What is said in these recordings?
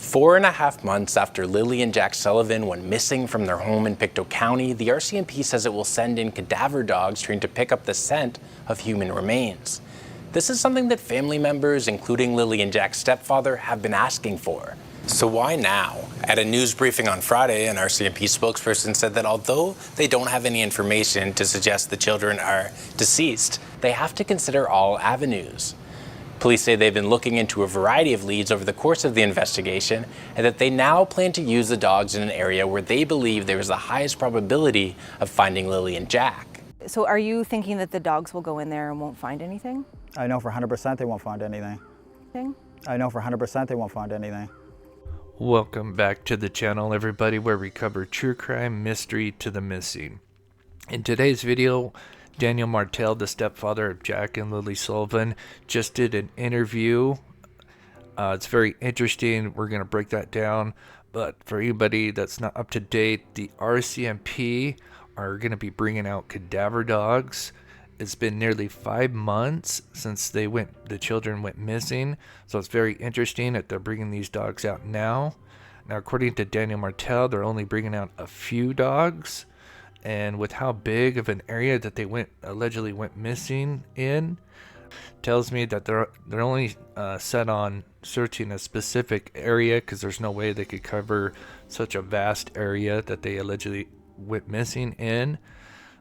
4.5 months after Lilly and Jack Sullivan went missing from their home in Pictou County, the RCMP says it will send in cadaver dogs trained to pick up the scent of human remains. This is something that family members, including Lilly and Jack's stepfather, have been asking for. So why now? At a news briefing on Friday, an RCMP spokesperson said that although they don't have any information to suggest the children are deceased, they have to consider all avenues. Police say they've been looking into a variety of leads over the course of the investigation, and that they now plan to use the dogs in an area where they believe there is the highest probability of finding Lilly and Jack. So are you thinking that the dogs will go in there and won't find anything? I know for 100% they won't find anything. I know for 100% they won't find anything. Welcome back to the channel, everybody, where we cover true crime, mystery to the missing. In today's video, Daniel Martel, the stepfather of Jack and Lilly Sullivan, just did an interview. It's very interesting. We're going to break that down. But for anybody that's not up to date, the RCMP are going to be bringing out cadaver dogs. It's been nearly 5 months since the children went missing. So it's very interesting that they're bringing these dogs out now. Now, according to Daniel Martel, they're only bringing out a few dogs. And with how big of an area that they allegedly went missing in, tells me that they're only set on searching a specific area, because there's no way they could cover such a vast area that they allegedly went missing in.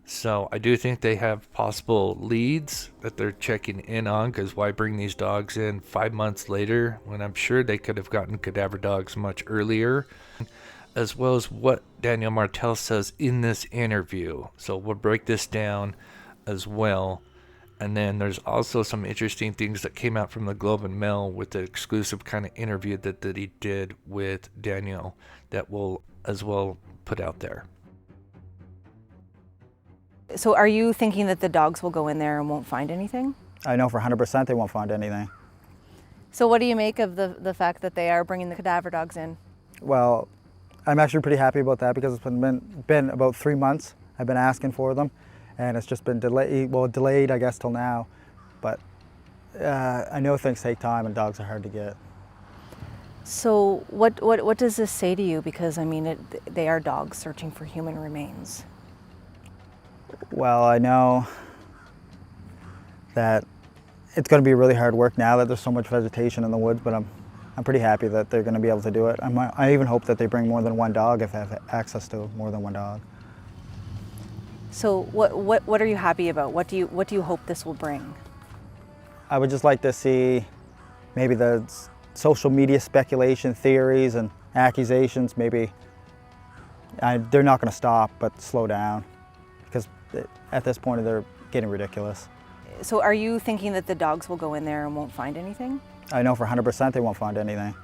So I do think they have possible leads that they're checking in on, because why bring these dogs in 5 months later when I'm sure they could have gotten cadaver dogs much earlier, as well as what Daniel Martel says in this interview. So we'll break this down as well. And then there's also some interesting things that came out from the Globe and Mail with the exclusive kind of interview that he did with Daniel that we'll as well put out there. So are you thinking that the dogs will go in there and won't find anything? I know for 100% they won't find anything. So what do you make of the fact that they are bringing the cadaver dogs in? Well, I'm actually pretty happy about that, because it's been about 3 months I've been asking for them, and it's just been delayed I guess till now. But I know things take time and dogs are hard to get. So what does this say to you? Because I mean, they are dogs searching for human remains. Well, I know that it's going to be really hard work now that there's so much vegetation in the woods, but I'm pretty happy that they're going to be able to do it. I even hope that they bring more than one dog if they have access to more than one dog. So what are you happy about? What do you hope this will bring? I would just like to see maybe the social media speculation, theories, and accusations. Maybe they're not going to stop, but slow down, because at this point they're getting ridiculous. So are you thinking that the dogs will go in there and won't find anything? I know for 100% they won't find anything.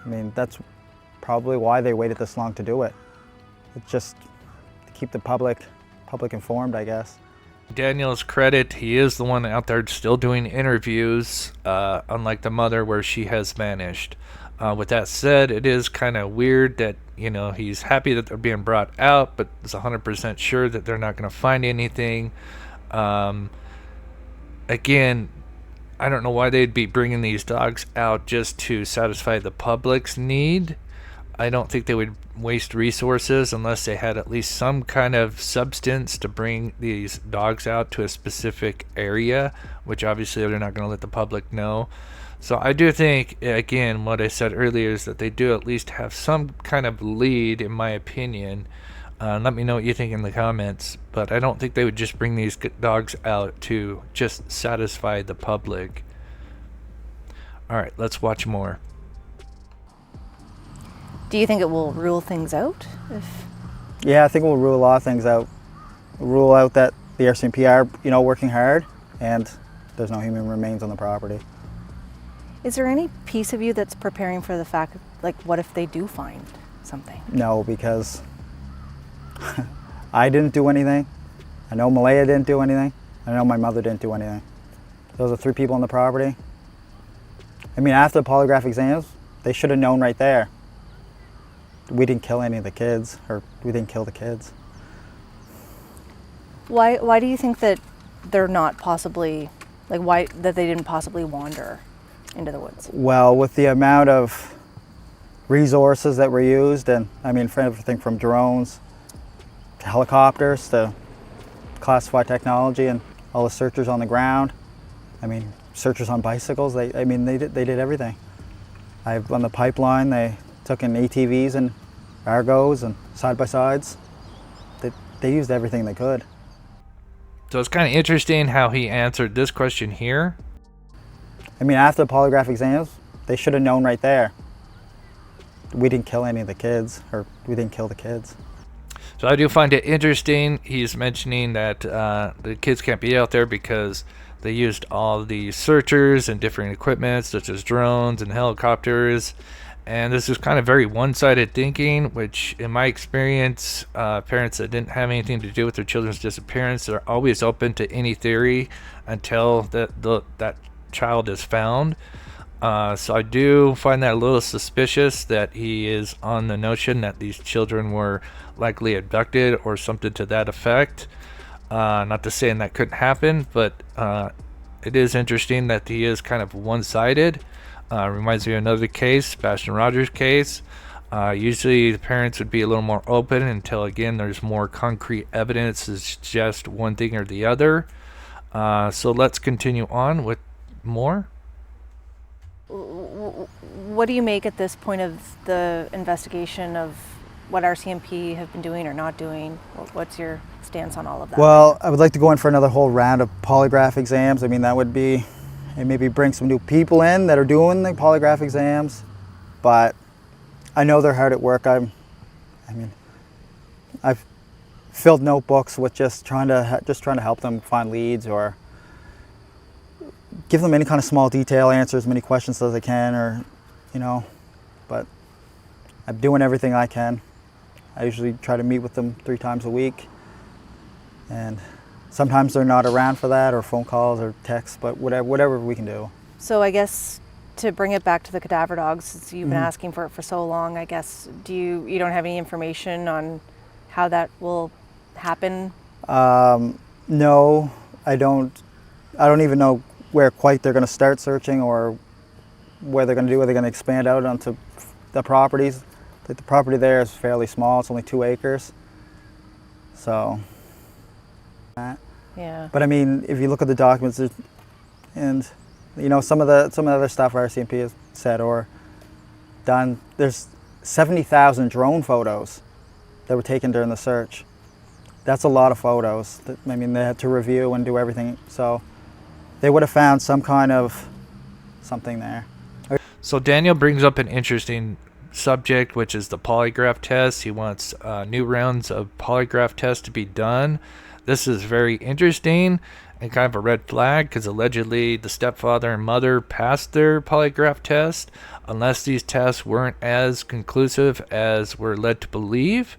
I mean, that's probably why they waited this long to do it. It's just to keep the public informed, I guess. Daniel's credit, he is the one out there still doing interviews, unlike the mother where she has vanished. With that said, it is kind of weird that, he's happy that they're being brought out, but is 100% sure that they're not going to find anything. Again, I don't know why they'd be bringing these dogs out just to satisfy the public's need. I don't think they would waste resources unless they had at least some kind of substance to bring these dogs out to a specific area, which obviously they're not going to let the public know. So I do think, again, what I said earlier is that they do at least have some kind of lead, in my opinion. Let me know what you think in the comments, but I don't think they would just bring these dogs out to just satisfy the public. All right, let's watch more. Do you think it will rule things out? Yeah, I think we'll rule a lot of things out. Rule out that the RCMP are, working hard, and there's no human remains on the property. Is there any piece of you that's preparing for the fact, like, what if they do find something? No, because I didn't do anything. I know Malaya didn't do anything. I know my mother didn't do anything. Those are 3 people on the property. I mean, after the polygraph exams, they should have known right there. We didn't kill any of the kids, or we didn't kill the kids. Why do you think that they're not possibly, that they didn't possibly wander into the woods? Well, with the amount of resources that were used, and I mean, for everything from drones to helicopters to classified technology and all the searchers on the ground. I mean, searchers on bicycles. They did everything. On the pipeline, they took in ATVs and Argos and side-by-sides. They used everything they could. So it's kind of interesting how he answered this question here. I mean, after the polygraph exams, they should have known right there. We didn't kill any of the kids, or we didn't kill the kids. So I do find it interesting. He's mentioning that the kids can't be out there because they used all the searchers and different equipment, such as drones and helicopters. And this is kind of very one-sided thinking, which in my experience, parents that didn't have anything to do with their children's disappearance are always open to any theory until that child is found. So I do find that a little suspicious that he is on the notion that these children were likely abducted or something to that effect. Not to say that couldn't happen, but it is interesting that he is kind of one-sided. Reminds me of another case, Sebastian Rogers' case. Usually the parents would be a little more open until, again, there's more concrete evidence to suggest one thing or the other. So let's continue on with more. What do you make at this point of the investigation of what RCMP have been doing or not doing? What's your stance on all of that? Well, I would like to go in for another whole round of polygraph exams. I mean, that would be, and maybe bring some new people in that are doing the polygraph exams. But I know they're hard at work. I've filled notebooks with just trying to help them find leads or give them any kind of small detail, answer as many questions as I can, or, but I'm doing everything I can. I usually try to meet with them 3 times a week, and sometimes they're not around for that, or phone calls or texts, but whatever we can do. So I guess to bring it back to the cadaver dogs, since you've been asking for it for so long, I guess, you don't have any information on how that will happen? No, I don't. I don't even know where quite they're going to start searching, or where they're going to do. Are they going to expand out onto the properties? The property there is fairly small. It's only 2 acres. So. Yeah. But I mean, if you look at the documents, and some of the other stuff RCMP has said or done, there's 70,000 drone photos that were taken during the search. That's a lot of photos. I mean, they had to review and do everything. So they would have found some kind of something there. So Daniel brings up an interesting subject, which is the polygraph test. He wants new rounds of polygraph tests to be done. This is very interesting and kind of a red flag, because allegedly the stepfather and mother passed their polygraph test, unless these tests weren't as conclusive as we're led to believe.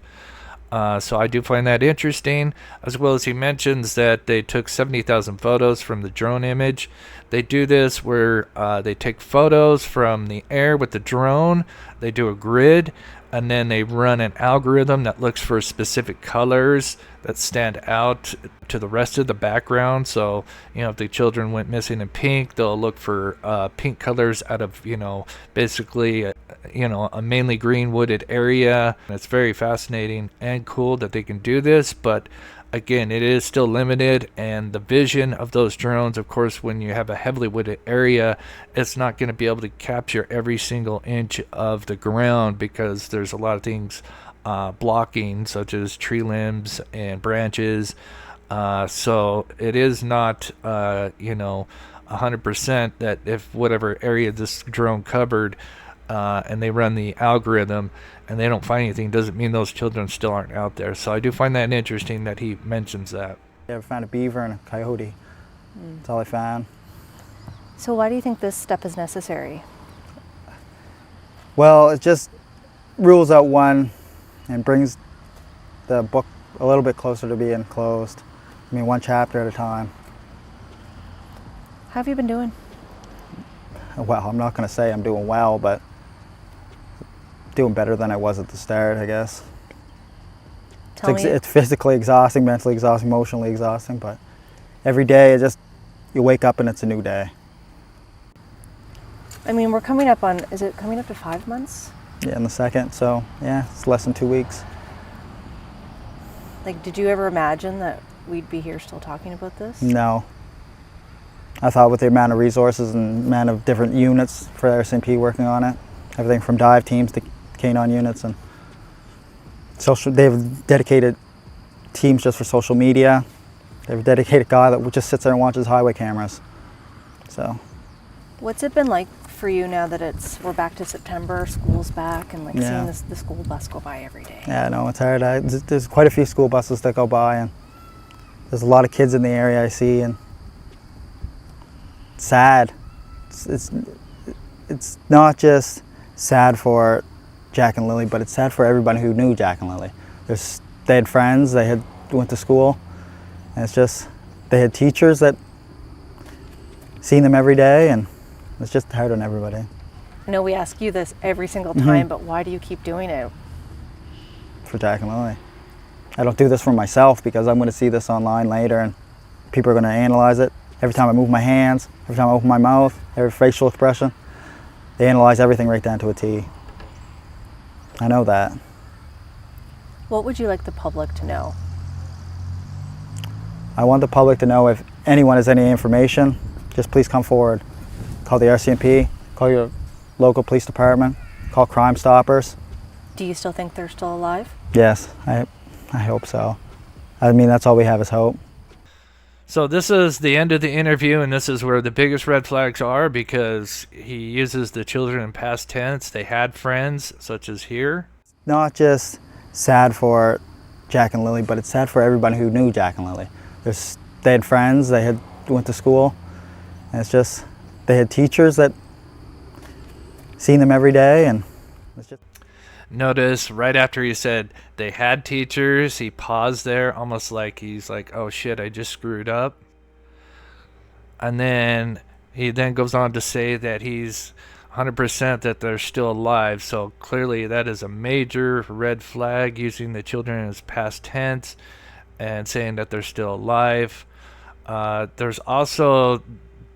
So I do find that interesting, as well as he mentions that they took 70,000 photos from the drone image. They do this where they take photos from the air with the drone, they do a grid, and then they run an algorithm that looks for specific colors that stand out to the rest of the background. So, if the children went missing in pink, they'll look for pink colors out of, basically, a mainly green wooded area. It's very fascinating and cool that they can do this, but again, it is still limited, and the vision of those drones, of course, when you have a heavily wooded area, it's not going to be able to capture every single inch of the ground, because there's a lot of things blocking, such as tree limbs and branches. So it is not, 100% that if whatever area this drone covered, and they run the algorithm and they don't find anything, doesn't mean those children still aren't out there. So I do find that interesting that he mentions that. I found a beaver and a coyote. That's all I found. So why do you think this step is necessary? Well, it just rules out one and brings the book a little bit closer to being closed. I mean, one chapter at a time. How have you been doing? Well, I'm not going to say I'm doing well, but doing better than I was at the start, I guess. It's physically exhausting, mentally exhausting, emotionally exhausting, but every day you wake up and it's a new day. I mean, we're coming up on, is it coming up to 5 months Yeah, in the 2nd, so yeah, it's less than 2 weeks. Like, did you ever imagine that we'd be here still talking about this? No. I thought with the amount of resources and amount of different units for RCMP working on it, everything from dive teams to canine units, and they have dedicated teams just for social media. They have a dedicated guy that just sits there and watches highway cameras. So. What's it been like for you now that we're back to September, school's back, and like Yeah. seeing the school bus go by every day? Yeah, no, it's hard. There's quite a few school buses that go by, and there's a lot of kids in the area I see, and it's sad. It's not just sad for Jack and Lily, but it's sad for everybody who knew Jack and Lily. They had friends, went to school, and it's just, they had teachers that seen them every day, and it's just hard on everybody. I know we ask you this every single time, but why do you keep doing it? For Jack and Lily. I don't do this for myself because I'm going to see this online later and people are going to analyze it. Every time I move my hands, every time I open my mouth, every facial expression, they analyze everything right down to a T. I know that. What would you like the public to know? I want the public to know if anyone has any information, just please come forward. Call the RCMP, call your local police department, call Crime Stoppers. Do you still think they're still alive? Yes, I hope so. I mean, that's all we have is hope. So this is the end of the interview, and this is where the biggest red flags are, because he uses the children in past tense. They had friends, such as here. Not just sad for Jack and Lily, but it's sad for everybody who knew Jack and Lily. They had friends, went to school, and it's just, they had teachers that seen them every day, and it's just. Notice right after he said they had teachers, he paused there, almost like he's like, oh shit, I just screwed up. And then he then goes on to say that he's 100% that they're still alive. So clearly that is a major red flag, using the children as past tense and saying that they're still alive. There's also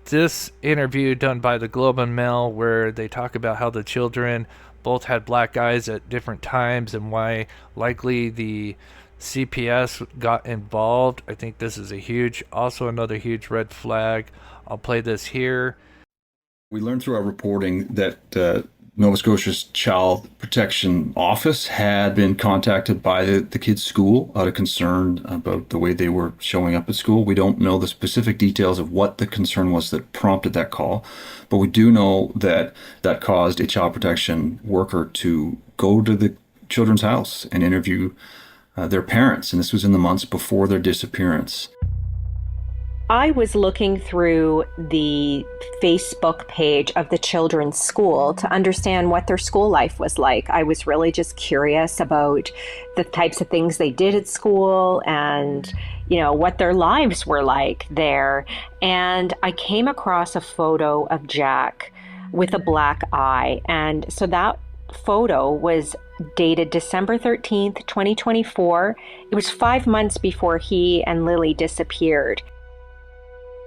this interview done by the Globe and Mail where they talk about how the children both had black eyes at different times and why likely the CPS got involved. I think this is also another huge red flag. I'll play this here. We learned through our reporting that Nova Scotia's Child Protection Office had been contacted by the kids' school out of concern about the way they were showing up at school. We don't know the specific details of what the concern was that prompted that call, but we do know that that caused a child protection worker to go to the children's house and interview their parents, and this was in the months before their disappearance. I was looking through the Facebook page of the children's school to understand what their school life was like. I was really just curious about the types of things they did at school and, you know, what their lives were like there. And I came across a photo of Jack with a black eye. And so that photo was dated December 13th, 2024. It was 5 months before he and Lily disappeared.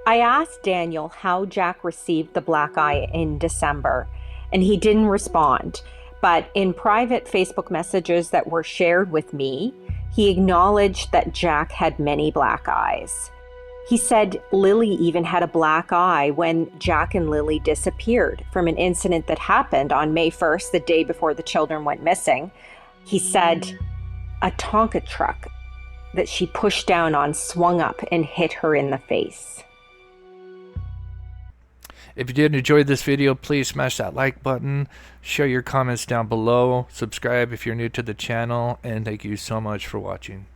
I asked Daniel how Jack received the black eye in December, and he didn't respond. But in private Facebook messages that were shared with me, he acknowledged that Jack had many black eyes. He said Lily even had a black eye when Jack and Lily disappeared from an incident that happened on May 1st, the day before the children went missing. He said a Tonka truck that she pushed down on swung up and hit her in the face. If you did enjoy this video, please smash that like button, share your comments down below, subscribe if you're new to the channel, and thank you so much for watching.